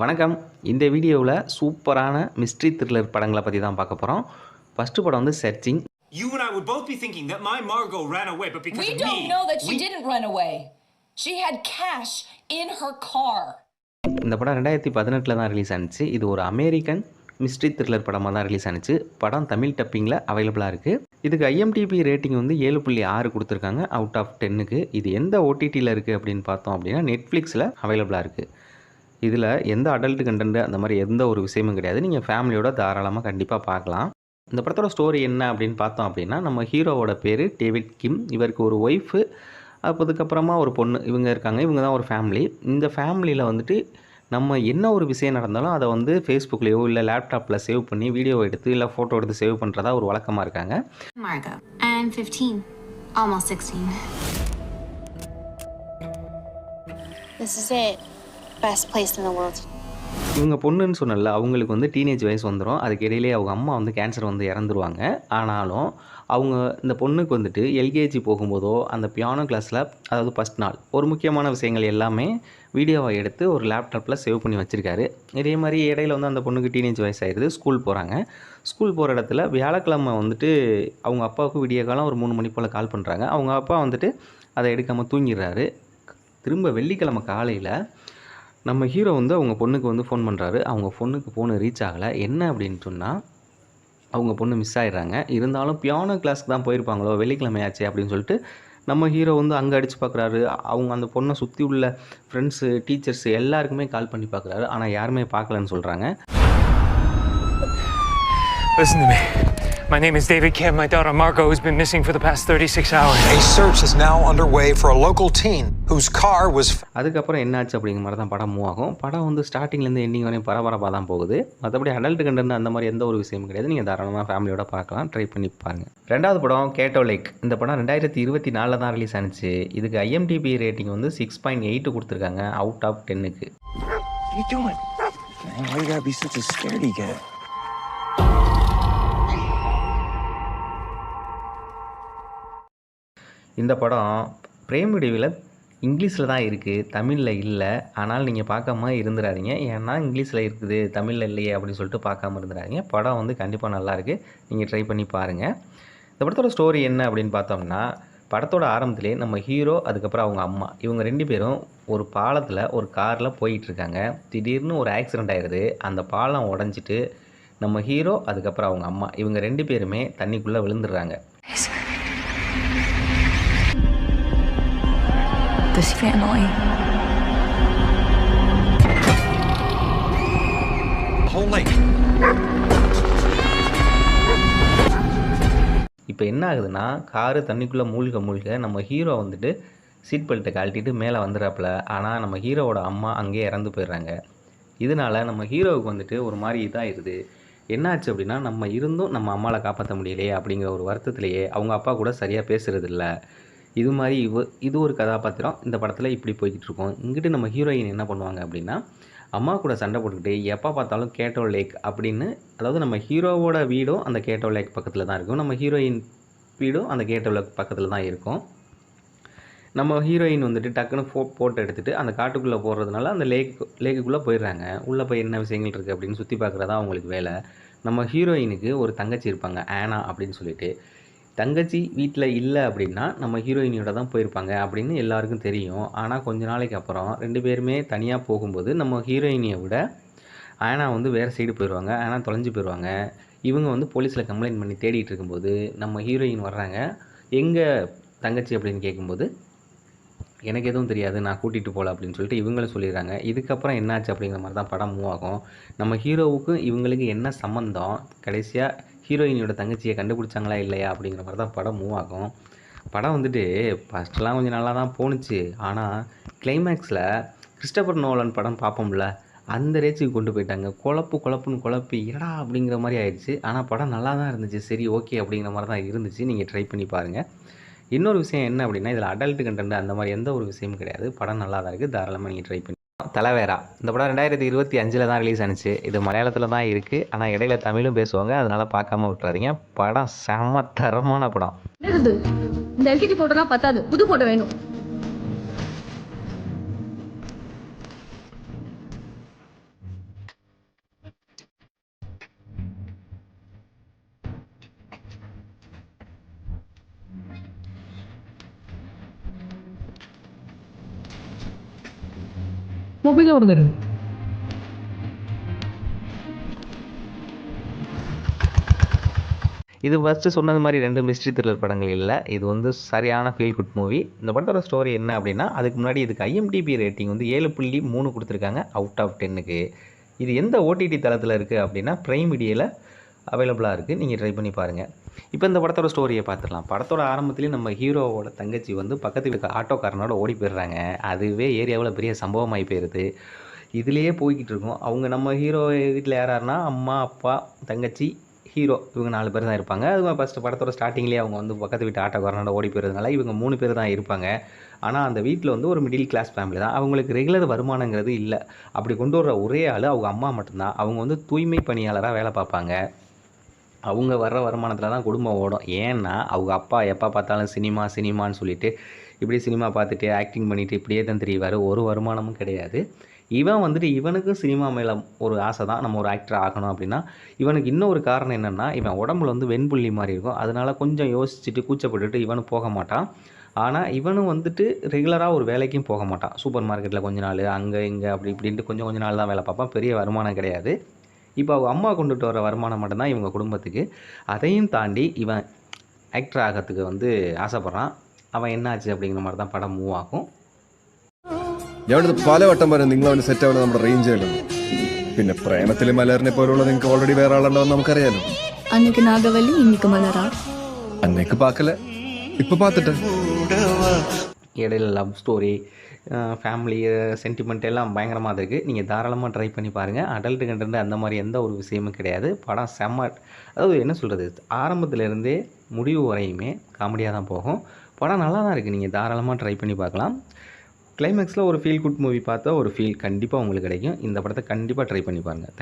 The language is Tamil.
வணக்கம். இந்த வீடியோவில் சூப்பரான மிஸ்ட்ரி த்ரில்லர் படங்களை பற்றி தான் பார்க்க போகிறோம். ஃபஸ்ட்டு படம் வந்து searching. You and I would both be thinking that my Margot ran away, but because of me... We don't know that she didn't run away. She had cash in her car. இந்த படம் 2018 தான் ரிலீஸ் ஆனிச்சு. இது ஒரு அமெரிக்கன் மிஸ்ட்ரி த்ரில்லர் படமாக தான் ரிலீஸ் ஆனிச்சு. படம் தமிழ் டப்பிங்கில் அவைலபிளாக இருக்குது. இதுக்கு IMDb ரேட்டிங் வந்து 7.6 கொடுத்துருக்காங்க அவுட் ஆஃப் 10க்கு. இது எந்த OTTயில் இருக்குது அப்படின்னு பார்த்தோம் அப்படின்னா நெட்ஃப்ளிக்ஸில் அவைலபிளாக இருக்குது. இதில் எந்த அடல்ட் கண்டென்ட் அந்த மாதிரி எந்த ஒரு விஷயமும் கிடையாது. நீங்கள் ஃபேமிலியோட தாராளமாக கண்டிப்பாக பார்க்கலாம். இந்த படத்தோட ஸ்டோரி என்ன அப்படின்னு பார்த்தோம் அப்படின்னா, நம்ம ஹீரோவோட பேர் டேவிட் கிம். இவருக்கு ஒரு ஒய்ஃபு, அதுக்கப்புறமா ஒரு பொண்ணு, இவங்க இருக்காங்க. இவங்க தான் ஒரு ஃபேமிலி. இந்த ஃபேமிலியில் வந்துட்டு நம்ம என்ன ஒரு விஷயம் நடந்தாலும் அதை வந்து ஃபேஸ்புக்லேயோ இல்லை லேப்டாப்பில் சேவ் பண்ணி வீடியோ எடுத்து இல்லை ஃபோட்டோ எடுத்து சேவ் பண்ணுறதா ஒரு வழக்கமாக இருக்காங்க. Margot. I'm 15, almost 16. This is it. Best place in the world. இவங்க பொண்ணுன்னு சொன்னல, அவங்களுக்கு வந்து டீனேஜ் வயசு வந்துடும். அதுக்கு இடையிலே அவங்க அம்மா வந்து கேன்சர் வந்து இறந்துருவாங்க. ஆனாலும் அவங்க இந்த பொண்ணுக்கு வந்துட்டு எல்கேஜி போகும்போதோ அந்த பியானோ கிளாஸில், அதாவது ஃபஸ்ட் நாள் ஒரு முக்கியமான விஷயங்கள் எல்லாமே வீடியோவை எடுத்து ஒரு லேப்டாப்பில் சேவ் பண்ணி வச்சுருக்காரு. இதே மாதிரி இடையில வந்து அந்த பொண்ணுக்கு டீனேஜ் வயசு ஆயிடுது. ஸ்கூல் போகிறாங்க. ஸ்கூல் போகிற இடத்துல வியாழக்கிழமை வந்துட்டு அவங்க அப்பாவுக்கு விடிய காலம் ஒரு 3 மணி போல் கால் பண்ணுறாங்க. அவங்க அப்பா வந்துட்டு அதை எடுக்காமல் தூங்கிடுறாரு. திரும்ப வெள்ளிக்கிழமை காலையில் நம்ம ஹீரோ வந்து அவங்க பொண்ணுக்கு வந்து ஃபோன் பண்ணுறாரு. அவங்க பொண்ணுக்கு ஃபோனு ரீச் ஆகலை. என்ன அப்படின்னு சொன்னால், அவங்க பொண்ணு மிஸ் ஆகிடுறாங்க. இருந்தாலும் பியானோ கிளாஸ்க்கு தான் போயிருப்பாங்களோ, வெள்ளிக்கிழமையாச்சு அப்படின்னு சொல்லிட்டு நம்ம ஹீரோ வந்து அங்கே அடித்து பார்க்குறாரு. அவங்க அந்த பொண்ணை சுற்றி உள்ள ஃப்ரெண்ட்ஸு, டீச்சர்ஸு எல்லாருக்குமே கால் பண்ணி பார்க்குறாரு. ஆனால் யாருமே பார்க்கலன்னு சொல்கிறாங்க. Listen to me. My name is David Kim. My daughter Margot has been missing for the past 36 hours. A search is now underway for a local teen whose car was... அதுக்கப்புறம் என்னாச்சு அப்படிங்கிற மாதிரி தான் படம் மூவ் ஆகும். படம் வந்து ஸ்டார்டிங்லேருந்து எண்டிங் வரையும் பரபரப்பாக தான் போகுது. மற்றபடி அடல்ட் கண்டென்ட் அந்த மாதிரி எந்த ஒரு விஷயமும் கிடையாது. நீங்கள் தாராளமாக ஃபேமிலியோட பார்க்கலாம். ட்ரை பண்ணி பாருங்கள். ரெண்டாவது படம் கேட்டோ லேக். இந்த படம் 2024 தான் ரிலீஸ் ஆனிச்சு. இதுக்கு IMDb ரேட்டிங் வந்து 6.8 கொடுத்துருக்காங்க அவுட் ஆஃப் 10க்கு. What are you doing? Man, why you gotta be such a scaredy cat? இந்த படம் பிரேம் வீடியோவில் இங்கிலீஷில் தான் இருக்குது, தமிழில் இல்லை. ஆனால் நீங்கள் பார்க்காம இருந்துடாதீங்க. ஏன்னா இங்கிலீஷில் இருக்குது, தமிழில் இல்லையே அப்படின்னு சொல்லிட்டு பார்க்காம இருந்துடாதீங்க. படம் வந்து கண்டிப்பாக நல்லாயிருக்கு. நீங்கள் ட்ரை பண்ணி பாருங்கள். இந்த படத்தோட ஸ்டோரி என்ன அப்படின்னு பார்த்தோம்னா, படத்தோட ஆரம்பத்திலே நம்ம ஹீரோ, அதுக்கப்புறம் அவங்க அம்மா, இவங்க 2 பேரும் ஒரு பாலத்தில் ஒரு காரில் போயிட்டுருக்காங்க. திடீர்னு ஒரு ஆக்சிடெண்ட் ஆகிடுது. அந்த பாலம் உடஞ்சிட்டு நம்ம ஹீரோ, அதுக்கப்புறம் அவங்க அம்மா, இவங்க 2 பேருமே தண்ணிக்குள்ளே விழுந்துடுறாங்க. This family. whole lake. இப்போ என்ன ஆகுதுன்னா, காரு தண்ணிக்குள்ளே மூழ்க நம்ம ஹீரோ வந்துட்டு சீட் பெல்ட்டை கழட்டிட்டு மேலே வந்துடுறாப்புல. ஆனால் நம்ம ஹீரோவோட அம்மா அங்கேயே இறந்து போயிடுறாங்க. இதனால் நம்ம ஹீரோவுக்கு வந்துட்டு ஒரு மாதிரி இதாகிடுது. என்னாச்சு அப்படின்னா, நம்ம இருந்தும் நம்ம அம்மாவை காப்பாற்ற முடியலையே அப்படிங்கிற ஒரு வருத்தத்திலேயே அவங்க அப்பா கூட சரியாக பேசுகிறதில்ல. இது மாதிரி இது ஒரு கதாபாத்திரம் இந்த படத்தில் இப்படி போய்கிட்டு இருக்கோம். இங்கிட்டு நம்ம ஹீரோயின் என்ன பண்ணுவாங்க அப்படின்னா, அம்மா கூட சண்டை போட்டுக்கிட்டு எப்போ பார்த்தாலும் கேட்டோ லேக் அப்படின்னு, அதாவது நம்ம ஹீரோவோட வீடும் அந்த கேட்டோ லேக் பக்கத்தில் தான் இருக்கும். நம்ம ஹீரோயின் வீடும் அந்த கேட்டோ லேக் பக்கத்தில் தான் இருக்கும். நம்ம ஹீரோயின் வந்துட்டு டக்குன்னு ஃபோட்டோ எடுத்துகிட்டு அந்த காட்டுக்குள்ளே போடுறதுனால அந்த லேக்குள்ளே போயிடுறாங்க. உள்ளே போய் என்ன விஷயங்கள் இருக்குது அப்படின்னு சுற்றி பார்க்குறதா அவங்களுக்கு வேலை. நம்ம ஹீரோயினுக்கு ஒரு தங்கச்சி இருப்பாங்க, ஆனா அப்படின்னு சொல்லிட்டு. தங்கச்சி வீட்டில் இல்லை அப்படின்னா நம்ம ஹீரோயினியோட தான் போயிருப்பாங்க அப்படின்னு எல்லாருக்கும் தெரியும். ஆனால் கொஞ்ச நாளைக்கு அப்புறம் 2 பேருமே தனியாக போகும்போது நம்ம ஹீரோயினியை விட ஆனா வந்து வேறு சைடு போயிடுவாங்க. ஆனா தொலைஞ்சு போயிடுவாங்க. இவங்க வந்து போலீஸில் கம்ப்ளைண்ட் பண்ணி தேடிட்டு இருக்கும்போது நம்ம ஹீரோயின் வர்றாங்க. எங்கே தங்கச்சி அப்படின்னு கேட்கும்போது, எனக்கு எதுவும் தெரியாது, நான் கூட்டிகிட்டு போகல அப்படின்னு சொல்லிட்டு இவங்களும் சொல்லிடுறாங்க. இதுக்கப்புறம் என்னாச்சு அப்படிங்கிற மாதிரி தான் படம் மூவ் ஆகும். நம்ம ஹீரோவுக்கும் இவங்களுக்கு என்ன சம்மந்தம், கடைசியாக ஹீரோயினியோட தங்கச்சியை கண்டுபிடிச்சாங்களா இல்லையா அப்படிங்கிற மாதிரி தான் படம் மூவ் ஆகும். படம் வந்துட்டு ஃபஸ்ட்டெலாம் கொஞ்சம் நல்லா தான் போணுச்சு. ஆனால் கிளைமேக்ஸில் கிறிஸ்டோபர் நோலன் படம் பார்ப்போம்ல, அந்த ரேச்சுக்கு கொண்டு போயிட்டாங்க. குழப்புன்னு குழப்பி என்னடா அப்படிங்கிற மாதிரி ஆயிடுச்சு. ஆனால் படம் நல்லா தான் இருந்துச்சு. சரி ஓகே அப்படிங்கிற மாதிரி தான் இருந்துச்சு. நீங்கள் ட்ரை பண்ணி பாருங்கள். இன்னொரு விஷயம் என்ன அப்படின்னா, இதில் அடல்ட் கண்டென்ட் அந்த மாதிரி எந்த ஒரு விஷயமும் கிடையாது. படம் நல்லா தான் இருக்குது. தாராளமாக நீங்கள் ட்ரை பண்ணி. தலைவேரா. இந்த படம் 2025 தான் ரிலீஸ் ஆனிச்சு. இது மலையாளத்தில் தான் இருக்குது. ஆனால் இடையில தமிழும் பேசுவாங்க. அதனால் பார்க்காம விட்டுறாதீங்க. படம் செம்ம தரமான படம். இந்த எல்கேஜி போட்டோலாம் பத்தாது, புது போட்டோ வேணும். மொபைலில் வந்துடுது. இது ஃபஸ்ட்டு சொன்னது மாதிரி 2 மிஸ்ட்ரி த்ரில்லர் படங்கள் இல்லை. இது வந்து சரியான ஃபீல் குட் மூவி. இந்த படத்தோட ஸ்டோரி என்ன அப்படின்னா, அதுக்கு முன்னாடி இதுக்கு ஐஎம்டிபி ரேட்டிங் வந்து 7.3 கொடுத்துருக்காங்க அவுட் ஆஃப் 10க்கு. இது எந்த ஓடிடி தளத்தில் இருக்குது அப்படின்னா, பிரைம் வீடியோவில் அவைலபிளாக இருக்குது. நீங்கள் ட்ரை பண்ணி பாருங்கள். இப்போ இந்த படத்தோட ஸ்டோரியை பார்த்துடலாம். படத்தோட ஆரம்பத்துலேயே நம்ம ஹீரோவோட தங்கச்சி வந்து பக்கத்து வீட்டு ஆட்டோக்காரனோட ஓடி போயிடுறாங்க. அதுவே ஏரியாவில் பெரிய சம்பவமாகி போயிடுது. இதுலேயே போய்கிட்டு இருக்கும். அவங்க நம்ம ஹீரோ வீட்டில் யாராருன்னா அம்மா, அப்பா, தங்கச்சி, ஹீரோ இவங்க 4 பேர் தான் இருப்பாங்க. அது ஃபஸ்ட்டு படத்தோட ஸ்டார்டிங்லேயே அவங்க வந்து பக்கத்து வீட்டு ஆட்டோக்காரனோட ஓடி போயிருந்தனால இவங்க 3 பேர் தான் இருப்பாங்க. ஆனால் அந்த வீட்டில் வந்து ஒரு மிடில் கிளாஸ் ஃபேமிலி தான். அவங்களுக்கு ரெகுலர் வருமானங்கிறது இல்லை. அப்படி கொண்டு வர்ற ஒரே ஆள் அவங்க அம்மா மட்டும்தான். அவங்க வந்து தூய்மை பணியாளராக வேலை பார்ப்பாங்க. அவங்க வர்ற வருமானத்தில் தான் குடும்பம் ஓடும். ஏன்னா அவங்க அப்பா எப்போ பார்த்தாலும் சினிமான்னு சொல்லிட்டு இப்படி சினிமா பார்த்துட்டு ஆக்டிங் பண்ணிவிட்டு இப்படியே தான் தெரிவார். ஒரு வருமானமும் கிடையாது. இவன் வந்துட்டு இவனுக்கும் சினிமா மேலே ஒரு ஆசை தான், நம்ம ஒரு ஆக்டர் ஆகணும் அப்படின்னா. இவனுக்கு இன்னொரு காரணம் என்னென்னா, இவன் உடம்புல வந்து வெண்புள்ளி மாதிரி இருக்கும். அதனால் கொஞ்சம் யோசிச்சுட்டு கூச்சப்பட்டுட்டு இவனும் போக மாட்டான். ஆனால் இவனும் வந்துட்டு ரெகுலராக ஒரு வேலைக்கும் போக மாட்டான். சூப்பர் மார்க்கெட்டில் கொஞ்ச நாள், அங்கே இங்கே அப்படி இப்படின்ட்டு கொஞ்சம் நாள் தான் வேலை பார்ப்பான். பெரிய வருமானம் கிடையாது. இப்போ அவங்க அம்மா கொண்டுட்டு வர வருமானம் மட்டும்தான் இவங்க குடும்பத்துக்கு. அதையும் தாண்டி இவன் ஆக்டர் ஆகிறதுக்கு வந்து ആസപ്പെടുறான். അവൻ എന്നാச்சு அப்படிங்கிற மாதிரி தான் படம் மூவ் ஆகும். ഞാനിത് പലവട്ടം വരെ നിങ്ങൾ അവന് സെറ്റ് ആവുന്നത് നമ്മുടെ റേഞ്ചിലല്ലോ. പിന്നെ പ്രേമത്തിൽ മലറിനെ പോലുള്ള നിങ്ങൾക്ക് ഓൾറെഡി വേറെ ആളുണ്ടാവും നമുക്കറിയാലോ. அன்னைக்கு நாகவல்லி இன்னைக்கு மலரா അന്നേക്ക് പാക്കല ഇപ്പൊ പാത്തിട്ട് இடையில லவ் ஸ்டோரி, ஃபேமிலி சென்டிமெண்ட் எல்லாம் பயங்கரமாக இருக்குது. நீங்கள் தாராளமாக ட்ரை பண்ணி பாருங்கள். அடல்ட்டு கண்டென்ட் அந்த மாதிரி எந்த ஒரு விஷயமும் கிடையாது. படம் செம்ம, அதாவது என்ன சொல்கிறது, ஆரம்பத்துலேருந்தே முடிவு வரையுமே காமெடியாக தான் போகும். படம் நல்லா தான் இருக்குது. நீங்கள் தாராளமாக ட்ரை பண்ணி பார்க்கலாம். கிளைமேக்ஸில் ஒரு ஃபீல் குட் மூவி பார்த்தா ஒரு ஃபீல் கண்டிப்பாக உங்களுக்கு கிடைக்கும். இந்த படத்தை கண்டிப்பாக ட்ரை பண்ணி பாருங்கள். தேங்க்யூ.